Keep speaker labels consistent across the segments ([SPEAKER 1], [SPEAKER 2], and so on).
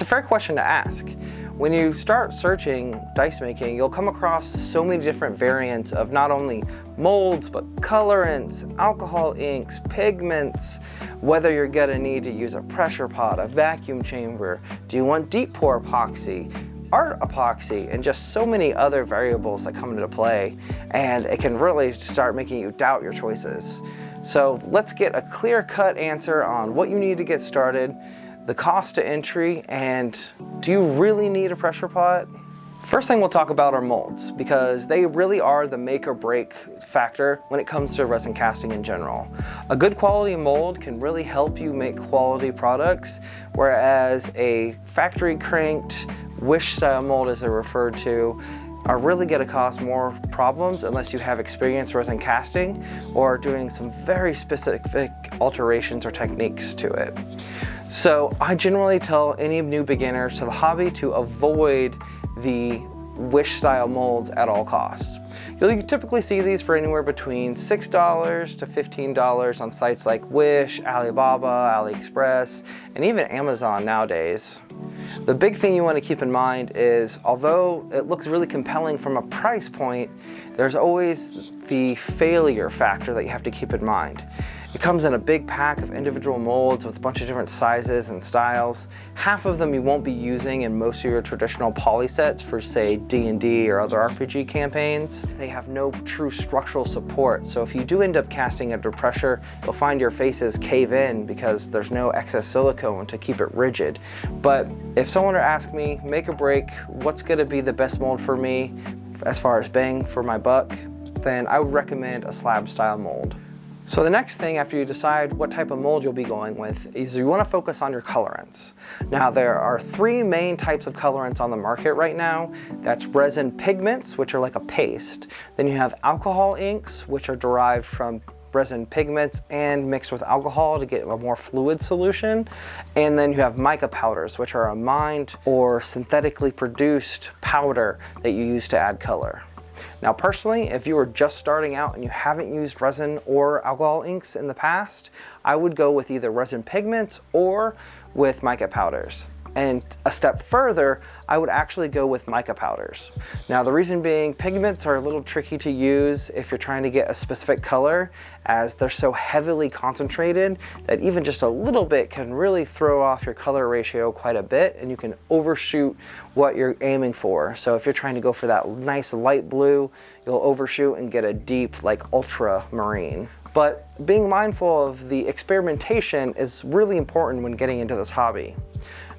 [SPEAKER 1] it's a fair question to ask. When you start searching dice making, you'll come across so many different variants of not only molds, but colorants, alcohol inks, pigments, whether you're gonna need to use a pressure pot, a vacuum chamber, do you want deep pour epoxy, art epoxy, and just so many other variables that come into play, and it can really start making you doubt your choices. So let's get a clear-cut answer on what you need to get started, the cost to entry, and do you really need a pressure pot? First thing we'll talk about are molds, because they really are the make or break factor when it comes to resin casting in general. A good quality mold can really help you make quality products, whereas a factory cranked wish style mold, as they're referred to, are really going to cause more problems unless you have experience resin casting or doing some very specific alterations or techniques to it. So I generally tell any new beginners to the hobby to avoid the wish style molds at all costs. You'll typically see these for anywhere between $6 to $15 on sites like Wish, Alibaba, AliExpress, and even Amazon nowadays. The big thing you want to keep in mind is, although it looks really compelling from a price point, there's always the failure factor that you have to keep in mind. It comes in a big pack of individual molds with a bunch of different sizes and styles. Half of them you won't be using in most of your traditional poly sets for, say, D&D or other RPG campaigns. They have no true structural support, so if you do end up casting under pressure, you'll find your faces cave in because there's no excess silicone to keep it rigid. But if someone were to ask me, make or break, what's going to be the best mold for me as far as bang for my buck, then I would recommend a slab style mold. So the next thing after you decide what type of mold you'll be going with is you want to focus on your colorants. Now there are three main types of colorants on the market right now. That's resin pigments, which are like a paste. Then you have alcohol inks, which are derived from resin pigments and mixed with alcohol to get a more fluid solution. And then you have mica powders, which are a mined or synthetically produced powder that you use to add color. Now personally, if you were just starting out and you haven't used resin or alcohol inks in the past, I would go with either resin pigments or with mica powders. And a step further, I would actually go with mica powders. Now the reason being, pigments are a little tricky to use if you're trying to get a specific color, as they're so heavily concentrated that even just a little bit can really throw off your color ratio quite a bit, and you can overshoot what you're aiming for. So if you're trying to go for that nice light blue, you'll overshoot and get a deep, like ultramarine. But being mindful of the experimentation is really important when getting into this hobby.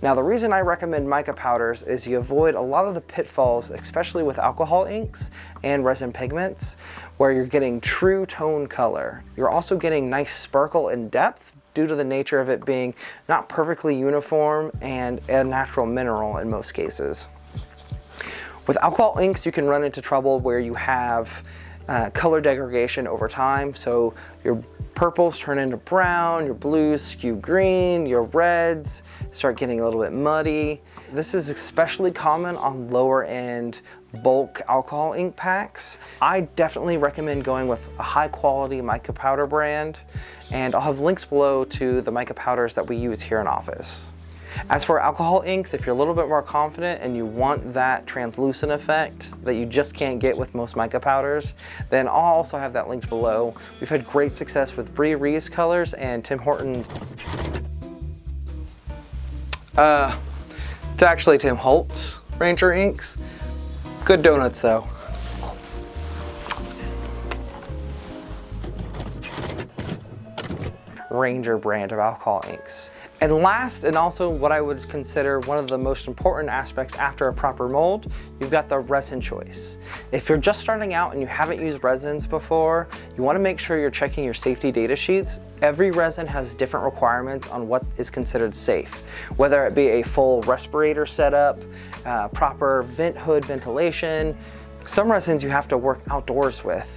[SPEAKER 1] Now the reason I recommend mica powders is you avoid a lot of the pitfalls, especially with alcohol inks and resin pigments, where you're getting true tone color. You're also getting nice sparkle and depth due to the nature of it being not perfectly uniform and a natural mineral in most cases. With alcohol inks, you can run into trouble where you have color degradation over time. So your purples turn into brown, your blues skew green, your reds start getting a little bit muddy. This is especially common on lower end bulk alcohol ink packs. I definitely recommend going with a high quality mica powder brand, and I'll have links below to the mica powders that we use here in office. As for alcohol inks, if you're a little bit more confident and you want that translucent effect that you just can't get with most mica powders, then I'll also have that linked below. We've had great success with Bree Rees colors and Tim Hortons. It's actually Tim Holtz Ranger inks. Good donuts though. Ranger brand of alcohol inks. And last, and also what I would consider one of the most important aspects after a proper mold, you've got the resin choice. If you're just starting out and you haven't used resins before, you want to make sure you're checking your safety data sheets. Every resin has different requirements on what is considered safe, whether it be a full respirator setup, proper vent hood ventilation. Some resins you have to work outdoors with.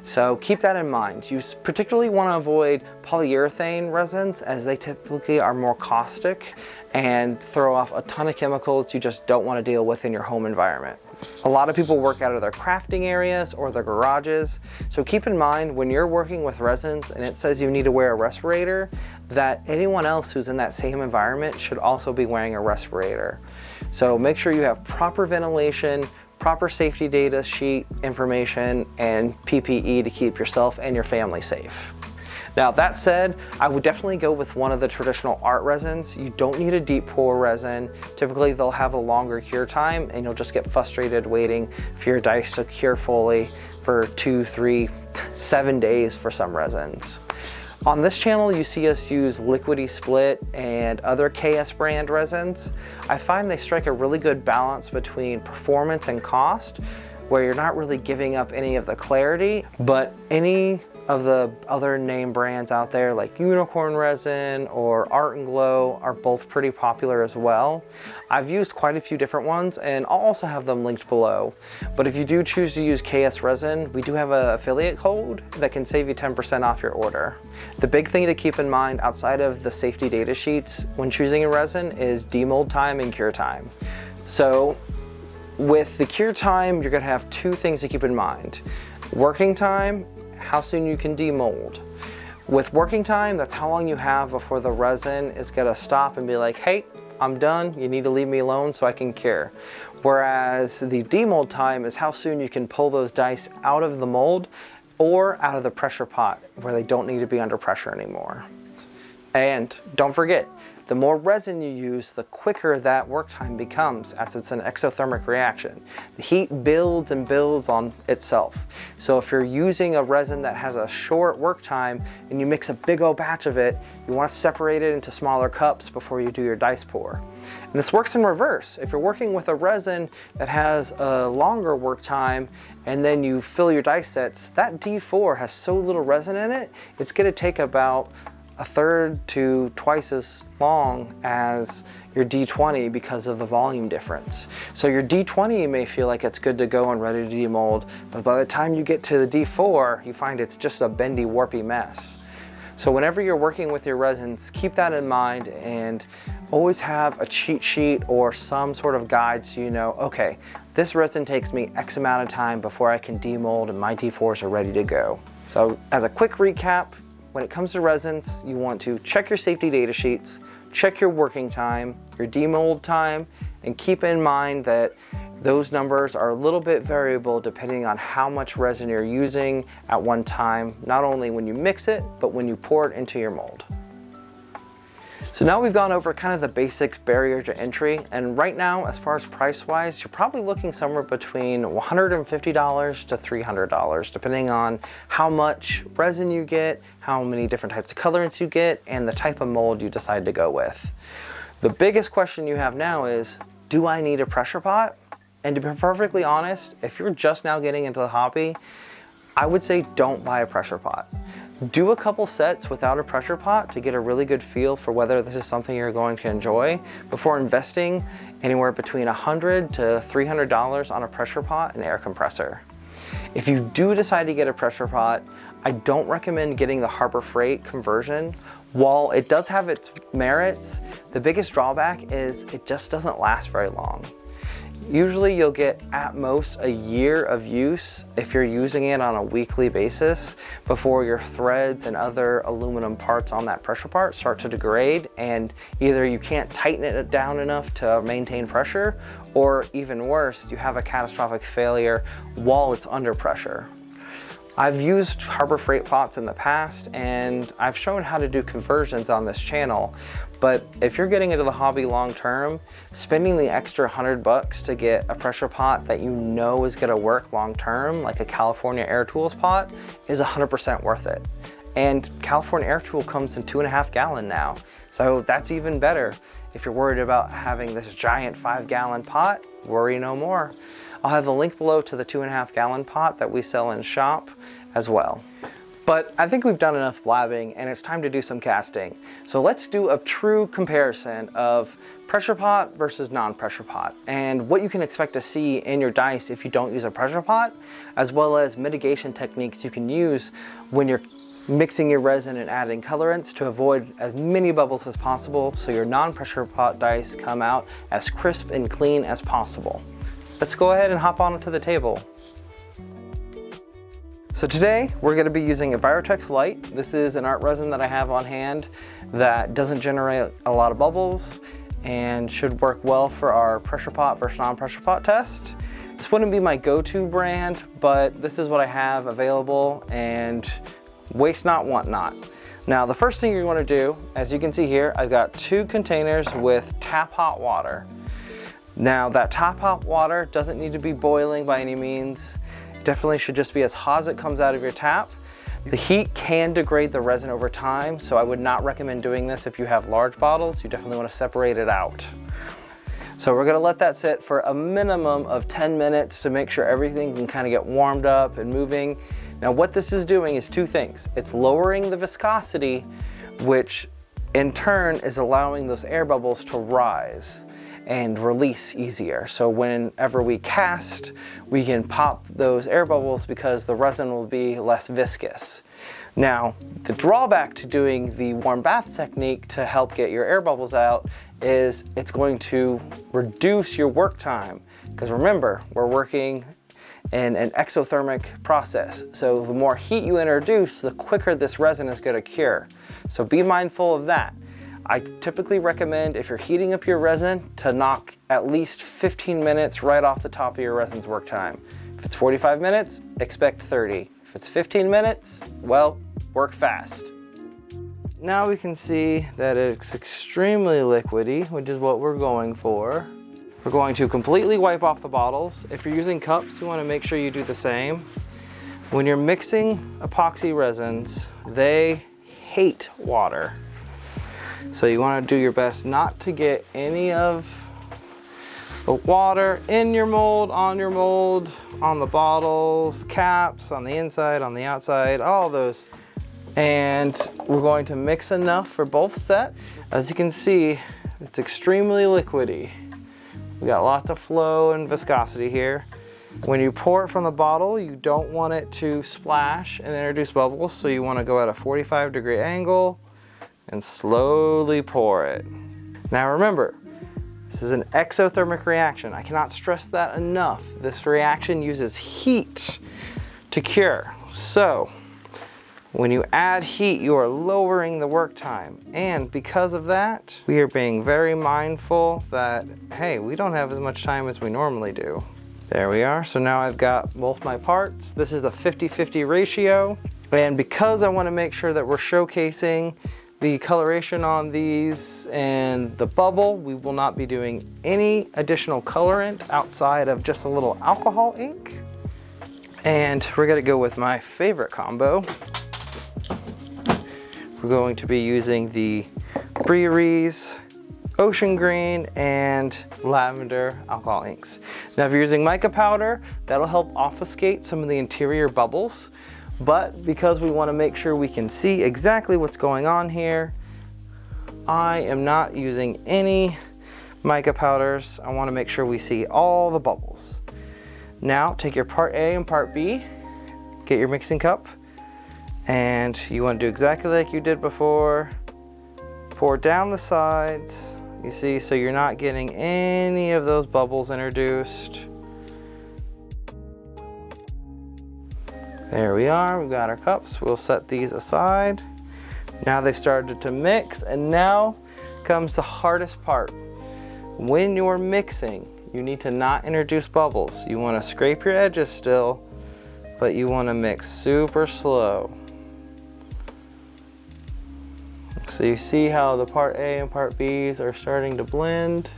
[SPEAKER 1] So keep that in mind. You particularly want to avoid polyurethane resins, as they typically are more caustic and throw off a ton of chemicals you just don't want to deal with in your home environment. A lot of people work out of their crafting areas or their garages, so keep in mind when you're working with resins and it says you need to wear a respirator, that anyone else who's in that same environment should also be wearing a respirator. So make sure you have proper ventilation, proper safety data sheet information, and PPE to keep yourself and your family safe. Now that said, I would definitely go with one of the traditional art resins. You don't need a deep pour resin. Typically they'll have a longer cure time and you'll just get frustrated waiting for your dice to cure fully for 2, 3, 7 days for some resins. On this channel, you see us use Liquidy Split and other KS brand resins. I find they strike a really good balance between performance and cost, where you're not really giving up any of the clarity, but any of the other name brands out there like Unicorn Resin or Art and Glow are both pretty popular as well. I've used quite a few different ones and I'll also have them linked below. But if you do choose to use KS Resin, we do have an affiliate code that can save you 10% off your order. The big thing to keep in mind outside of the safety data sheets when choosing a resin is demold time and cure time. So with the cure time, you're gonna have two things to keep in mind. Working time, how soon you can demold. With working time, that's how long you have before the resin is gonna stop and be like, hey, I'm done, you need to leave me alone so I can cure. Whereas the demold time is how soon you can pull those dice out of the mold or out of the pressure pot where they don't need to be under pressure anymore. And don't forget, the more resin you use, the quicker that work time becomes, as it's an exothermic reaction. The heat builds and builds on itself. So if you're using a resin that has a short work time and you mix a big old batch of it, you want to separate it into smaller cups before you do your dice pour. And this works in reverse. If you're working with a resin that has a longer work time and then you fill your dice sets, that D4 has so little resin in it, it's going to take about 1/3 to twice as long as your D20 because of the volume difference. So your D20 may feel like it's good to go and ready to demold, but by the time you get to the D4, you find it's just a bendy, warpy mess. So whenever you're working with your resins, keep that in mind and always have a cheat sheet or some sort of guide so you know, okay, this resin takes me X amount of time before I can demold and my D4s are ready to go. So as a quick recap, when it comes to resins, you want to check your safety data sheets, check your working time, your demold time, and keep in mind that those numbers are a little bit variable depending on how much resin you're using at one time, not only when you mix it, but when you pour it into your mold. So now we've gone over kind of the basics barrier to entry, and right now, as far as price-wise, you're probably looking somewhere between $150 to $300, depending on how much resin you get, how many different types of colorants you get, and the type of mold you decide to go with. The biggest question you have now is, do I need a pressure pot? And to be perfectly honest, if you're just now getting into the hobby, I would say don't buy a pressure pot. Do a couple sets without a pressure pot to get a really good feel for whether this is something you're going to enjoy before investing anywhere between $100 to $300 on a pressure pot and air compressor. If you do decide to get a pressure pot, I don't recommend getting the Harbor Freight conversion. While it does have its merits, the biggest drawback is it just doesn't last very long. Usually you'll get at most a year of use if you're using it on a weekly basis before your threads and other aluminum parts on that pressure part start to degrade, and either you can't tighten it down enough to maintain pressure, or even worse, you have a catastrophic failure while it's under pressure. I've used Harbor Freight pots in the past and I've shown how to do conversions on this channel, but if you're getting into the hobby long term, spending the extra $100 to get a pressure pot that you know is gonna work long term, like a California Air Tools pot, is 100% worth it. And California Air Tool comes in 2.5 gallon now, so that's even better. If you're worried about having this giant 5-gallon pot, worry no more. I'll have a link below to the 2.5 gallon pot that we sell in shop as well. But I think we've done enough blabbing and it's time to do some casting. So let's do a true comparison of pressure pot versus non-pressure pot and what you can expect to see in your dice if you don't use a pressure pot, as well as mitigation techniques you can use when you're mixing your resin and adding colorants to avoid as many bubbles as possible so your non-pressure pot dice come out as crisp and clean as possible. let's go ahead and hop onto the table. So today we're going to be using a Virotex Light. This is an art resin that I have on hand that doesn't generate a lot of bubbles and should work well for our pressure pot versus non-pressure pot test. This wouldn't be my go-to brand, but this is what I have available, and waste not, want not. Now the first thing you want to do, as you can see here, I've got 2 containers with tap hot water. Now that tap hot water doesn't need to be boiling by any means. It definitely should just be as hot as it comes out of your tap. The heat can degrade the resin over time, so I would not recommend doing this if you have large bottles. You definitely want to separate it out. So we're going to let that sit for a minimum of 10 minutes to make sure everything can kind of get warmed up and moving. Now what this is doing is 2 things. It's lowering the viscosity, which in turn is allowing those air bubbles to rise and release easier. So whenever we cast, we can pop those air bubbles because the resin will be less viscous. Now, the drawback to doing the warm bath technique to help get your air bubbles out is it's going to reduce your work time. Because remember, we're working in an exothermic process. So the more heat you introduce, the quicker this resin is going to cure. So be mindful of that. I typically recommend, if you're heating up your resin, to knock at least 15 minutes right off the top of your resin's work time. If it's 45 minutes, expect 30. If it's 15 minutes, well, work fast. Now we can see that it's extremely liquidy, which is what we're going for. We're going to completely wipe off the bottles. If you're using cups, you want to make sure you do the same. When you're mixing epoxy resins, they hate water. So you want to do your best not to get any of the water in your mold, on the bottles, caps, on the inside, on the outside, all those. And we're going to mix enough for both sets. As you can see, it's extremely liquidy. We got lots of flow and viscosity here. When you pour it from the bottle, you don't want it to splash and introduce bubbles, so you want to go at a 45-degree angle and slowly pour it. Now remember, this is an exothermic reaction. I cannot stress that enough. This reaction uses heat to cure. So when you add heat, you are lowering the work time. And because of that, we are being very mindful that, hey, we don't have as much time as we normally do. There we are. So now I've got both my parts. This is a 50-50 ratio. And because I want to make sure that we're showcasing the coloration on these and the bubble, we will not be doing any additional colorant outside of just a little alcohol ink. And we're gonna go with my favorite combo. We're going to be using the Resin Ocean Green and Lavender alcohol inks. Now if you're using mica powder, that'll help obfuscate some of the interior bubbles. But because we want to make sure we can see exactly what's going on here, I am not using any mica powders. I want to make sure we see all the bubbles. Now take your part A and part B, get your mixing cup, and you want to do exactly like you did before. Pour down the sides, you see, so you're not getting any of those bubbles introduced. There we are, we've got our cups. We'll set these aside. Now they've started to mix, and now comes the hardest part. When you're mixing, you need to not introduce bubbles. You want to scrape your edges still, but you want to mix super slow. So you see how the part A and part B's are starting to blend.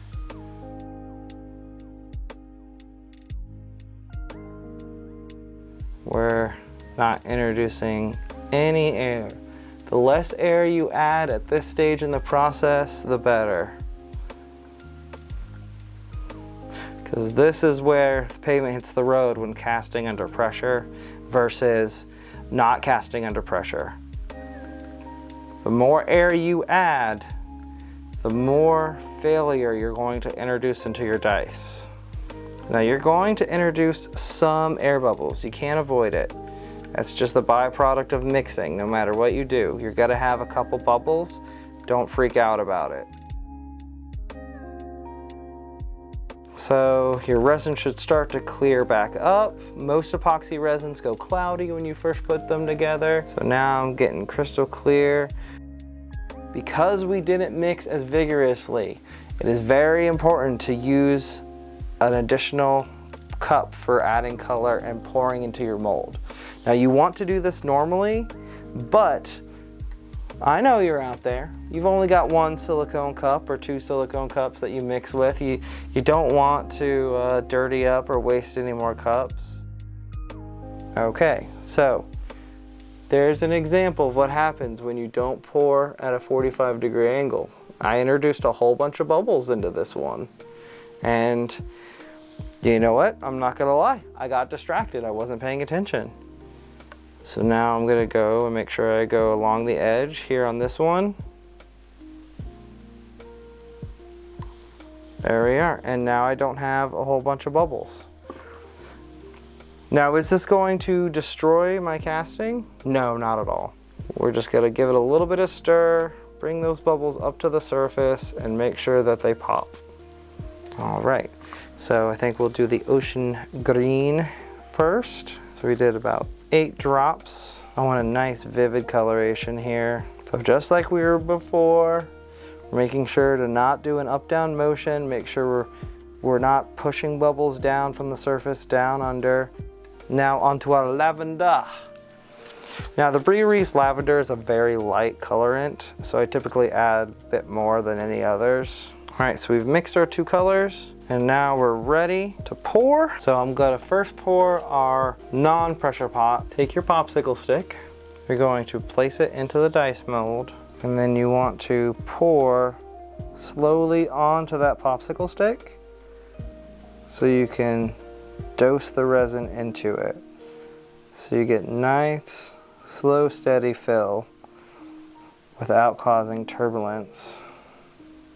[SPEAKER 1] We're not introducing any air. The less air you add at this stage in the process, the better. Because this is where the pavement hits the road when casting under pressure versus not casting under pressure. The more air you add, the more failure you're going to introduce into your dice. Now you're going to introduce some air bubbles. You can't avoid it. That's just the byproduct of mixing. No matter what you do, you're gonna have a couple bubbles. Don't freak out about it. So your resin should start to clear back up. Most epoxy resins go cloudy when you first put them together. So now I'm getting crystal clear. Because we didn't mix as vigorously, it is very important to use an additional cup for adding color and pouring into your mold. Now you want to do this normally, but I know you're out there. You've only got one silicone cup or two silicone cups that you mix with. You don't want to dirty up or waste any more cups. Okay, so there's an example of what happens when you don't pour at a 45-degree angle. I introduced a whole bunch of bubbles into this one. And you know what? I'm not gonna lie. I got distracted. I wasn't paying attention. So now I'm gonna go and make sure I go along the edge here on this one. There we are. And now I don't have a whole bunch of bubbles. Now, is this going to destroy my casting? No, not at all. We're just gonna give it a little bit of stir, bring those bubbles up to the surface, and make sure that they pop. All right, so I think we'll do the ocean green first. So we did about 8 drops. I want a nice vivid coloration here. So just like we were before, we're making sure to not do an up-down motion, make sure we're not pushing bubbles down from the surface down under. Now onto our lavender. Now the Brie Reese lavender is a very light colorant, so I typically add a bit more than any others. All right, so we've mixed our 2 colors, and now we're ready to pour. So I'm gonna first pour our non-pressure pot. Take your popsicle stick. You're going to place it into the dice mold, and then you want to pour slowly onto that popsicle stick so you can dose the resin into it. So you get nice, slow, steady fill without causing turbulence.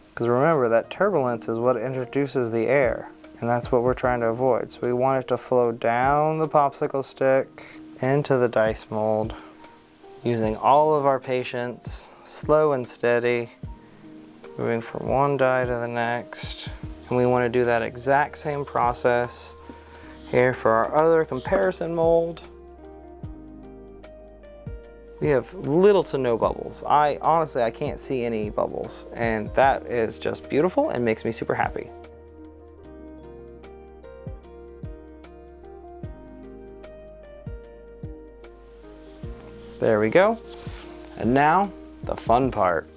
[SPEAKER 1] Because remember, that turbulence is what introduces the air, and that's what we're trying to avoid. So we want it to flow down the popsicle stick into the dice mold, using all of our patience, slow and steady, moving from one die to the next. And we want to do that exact same process here for our other comparison mold. We have little to no bubbles. Honestly, I can't see any bubbles, and that is just beautiful and makes me super happy. There we go. And now, the fun part.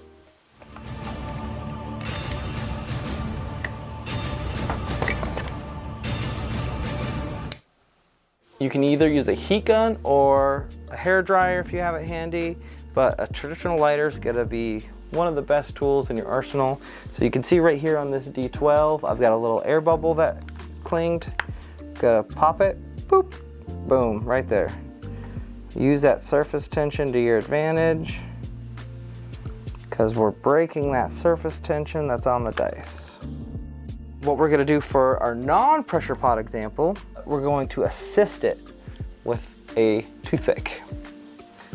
[SPEAKER 1] You can either use a heat gun or a hair dryer if you have it handy, but a traditional lighter is gonna be one of the best tools in your arsenal. So you can see right here on this D12, I've got a little air bubble that clinged. Gotta pop it, boop, boom, right there. Use that surface tension to your advantage, because we're breaking that surface tension that's on the dice. What we're gonna do for our non-pressure pot example, we're going to assist it with a toothpick.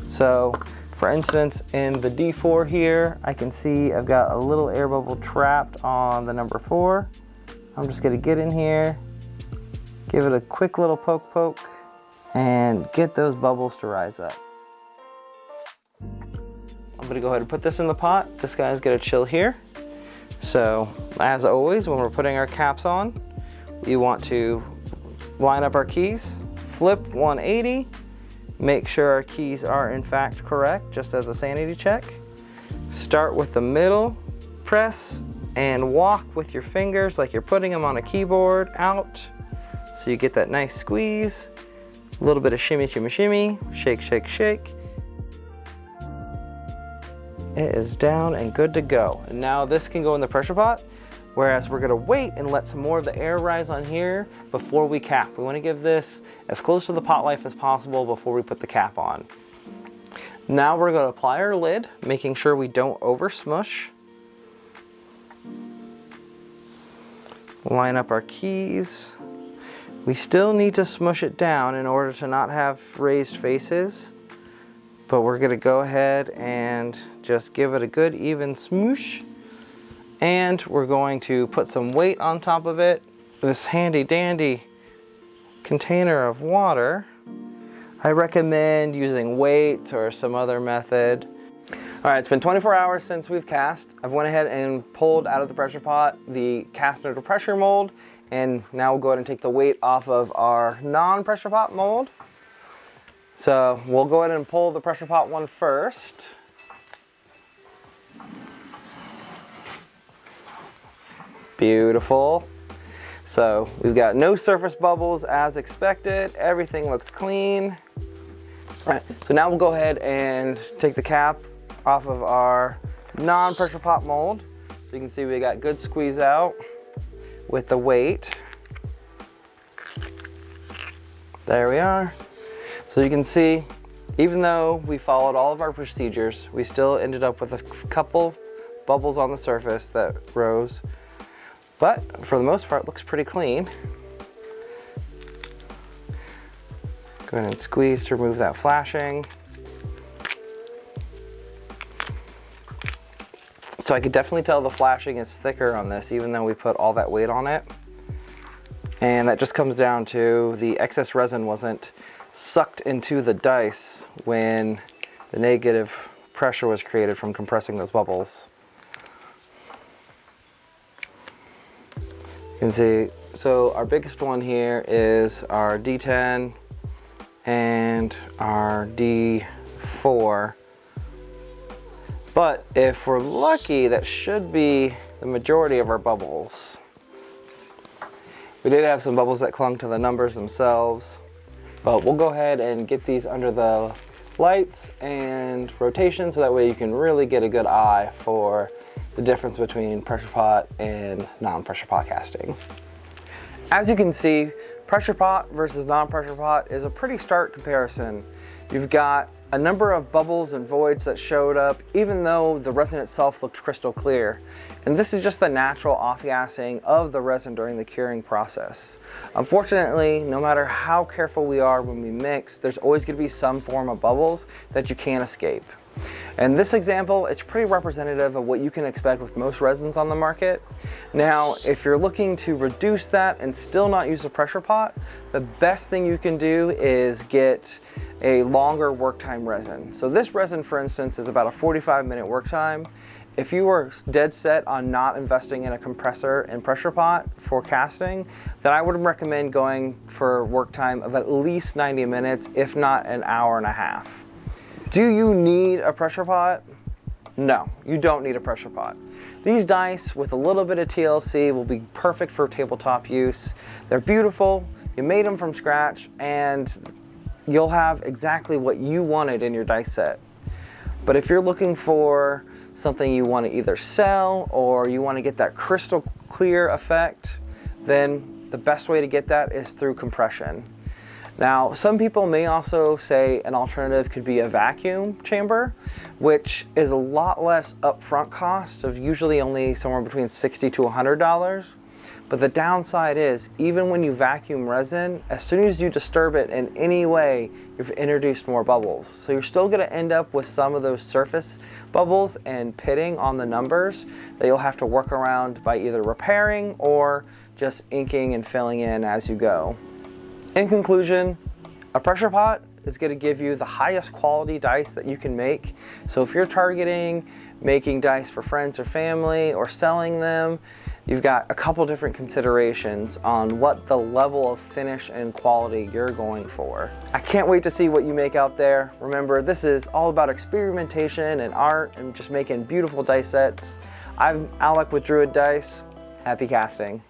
[SPEAKER 1] So for instance, in the D4 here, I can see I've got a little air bubble trapped on the number 4. I'm just gonna get in here, give it a quick little poke, and get those bubbles to rise up. I'm gonna go ahead and put this in the pot. This guy's gonna chill here. So as always, when we're putting our caps on, we want to line up our keys, flip 180, make sure our keys are in fact correct, just as a sanity check. Start with the middle, press, and walk with your fingers like you're putting them on a keyboard out. So you get that nice squeeze, a little bit of shimmy, shimmy, shimmy, shake, shake, shake. It is down and good to go. And now this can go in the pressure pot, whereas we're gonna wait and let some more of the air rise on here before we cap. We wanna give this as close to the pot life as possible before we put the cap on. Now we're gonna apply our lid, making sure we don't over smush. Line up our keys. We still need to smush it down in order to not have raised faces, but we're gonna go ahead and just give it a good even smoosh. And we're going to put some weight on top of it this handy dandy container of water, I recommend using weights or some other method. All right, it's been 24 hours since we've cast. I've went ahead and pulled out of the pressure pot the cast under pressure mold, and now we'll go ahead and take the weight off of our non-pressure pot mold. So we'll go ahead and pull the pressure pot one first. Beautiful. So we've got no surface bubbles as expected. Everything looks clean. All right, so now we'll go ahead and take the cap off of our non-pressure pot mold. So you can see we got good squeeze out with the weight. There we are. So you can see, even though we followed all of our procedures, we still ended up with a couple bubbles on the surface that rose. But for the most part, it looks pretty clean. Go ahead and squeeze to remove that flashing. So I could definitely tell the flashing is thicker on this, even though we put all that weight on it. And that just comes down to the excess resin wasn't sucked into the dice when the negative pressure was created from compressing those bubbles. You can see, so our biggest one here is our D10 and our D4. But if we're lucky, that should be the majority of our bubbles. We did have some bubbles that clung to the numbers themselves, but we'll go ahead and get these under the lights and rotation so that way you can really get a good eye for the difference between pressure pot and non-pressure pot casting. As you can see, pressure pot versus non-pressure pot is a pretty stark comparison. You've got a number of bubbles and voids that showed up even though the resin itself looked crystal clear. And this is just the natural off-gassing of the resin during the curing process. Unfortunately, no matter how careful we are when we mix, there's always going to be some form of bubbles that you can't escape. In this example, it's pretty representative of what you can expect with most resins on the market. Now, if you're looking to reduce that and still not use a pressure pot, the best thing you can do is get a longer work time resin. So this resin, for instance, is about a 45-minute work time. If you were dead set on not investing in a compressor and pressure pot for casting, then I would recommend going for work time of at least 90 minutes, if not an hour and a half. Do you need a pressure pot? No, you don't need a pressure pot. These dice with a little bit of TLC will be perfect for tabletop use. They're beautiful, you made them from scratch, and you'll have exactly what you wanted in your dice set. But if you're looking for something you want to either sell or you want to get that crystal clear effect, then the best way to get that is through compression. Now, some people may also say an alternative could be a vacuum chamber, which is a lot less upfront cost of usually only somewhere between $60 to $100. But the downside is, even when you vacuum resin, as soon as you disturb it in any way, you've introduced more bubbles. So you're still going to end up with some of those surface bubbles and pitting on the numbers that you'll have to work around by either repairing or just inking and filling in as you go. In conclusion, a pressure pot is going to give you the highest quality dice that you can make. So if you're targeting making dice for friends or family or selling them, you've got a couple different considerations on what the level of finish and quality you're going for. I can't wait to see what you make out there. Remember, this is all about experimentation and art and just making beautiful dice sets. I'm Alec with Druid Dice. Happy casting.